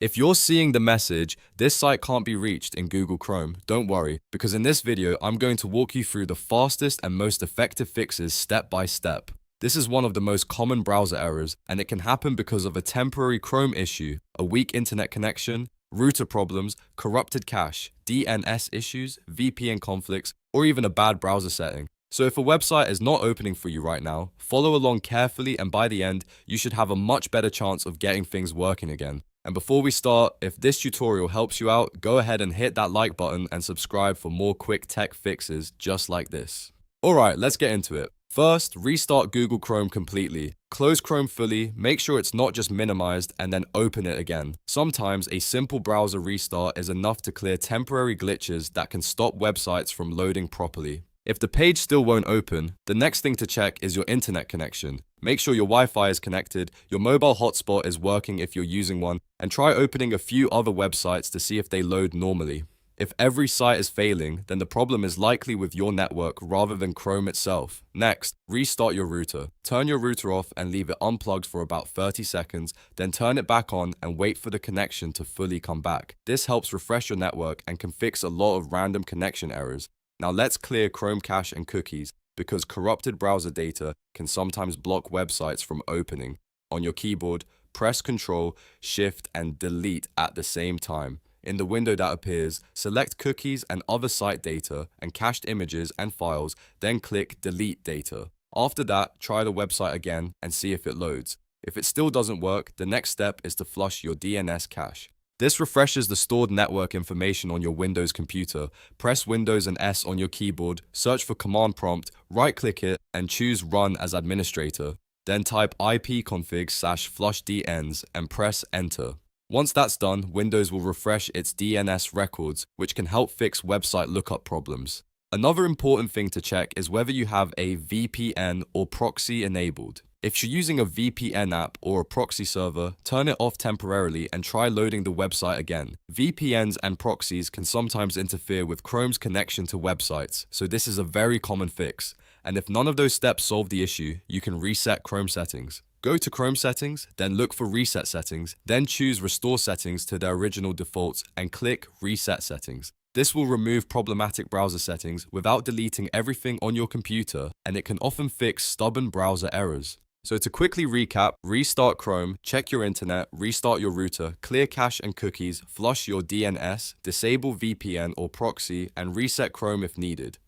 If you're seeing the message, "This site can't be reached" in Google Chrome, don't worry, because in this video, I'm going to walk you through the fastest and most effective fixes step by step. This is one of the most common browser errors, and it can happen because of a temporary Chrome issue, a weak internet connection, router problems, corrupted cache, DNS issues, VPN conflicts, or even a bad browser setting. So if a website is not opening for you right now, follow along carefully, and by the end, you should have a much better chance of getting things working again. And before we start, if this tutorial helps you out, go ahead and hit that like button and subscribe for more quick tech fixes just like this. Alright, let's get into it. First, restart Google Chrome completely. Close Chrome fully, make sure it's not just minimized, and then open it again. Sometimes a simple browser restart is enough to clear temporary glitches that can stop websites from loading properly. If the page still won't open, the next thing to check is your internet connection. Make sure your Wi-Fi is connected, your mobile hotspot is working if you're using one, and try opening a few other websites to see if they load normally. If every site is failing, then the problem is likely with your network rather than Chrome itself. Next, restart your router. Turn your router off and leave it unplugged for about 30 seconds, then turn it back on and wait for the connection to fully come back. This helps refresh your network and can fix a lot of random connection errors. Now let's clear Chrome cache and cookies, because corrupted browser data can sometimes block websites from opening. On your keyboard, press Ctrl, Shift, and Delete at the same time. In the window that appears, select cookies and other site data and cached images and files, then click Delete Data. After that, try the website again and see if it loads. If it still doesn't work, the next step is to flush your DNS cache. This refreshes the stored network information on your Windows computer. Press Windows and S on your keyboard, search for command prompt, right-click it, and choose Run as administrator. Then type ipconfig/flushdns and press Enter. Once that's done, Windows will refresh its DNS records, which can help fix website lookup problems. Another important thing to check is whether you have a VPN or proxy enabled. If you're using a VPN app or a proxy server, turn it off temporarily and try loading the website again. VPNs and proxies can sometimes interfere with Chrome's connection to websites, so this is a very common fix. And if none of those steps solve the issue, you can reset Chrome settings. Go to Chrome settings, then look for Reset Settings, then choose Restore Settings to their original defaults and click Reset Settings. This will remove problematic browser settings without deleting everything on your computer, and it can often fix stubborn browser errors. So to quickly recap, restart Chrome, check your internet, restart your router, clear cache and cookies, flush your DNS, disable VPN or proxy, and reset Chrome if needed.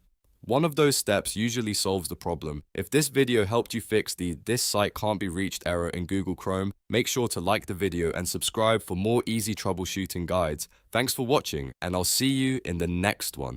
One of those steps usually solves the problem. If this video helped you fix the "This site can't be reached" error in Google Chrome, make sure to like the video and subscribe for more easy troubleshooting guides. Thanks for watching, and I'll see you in the next one.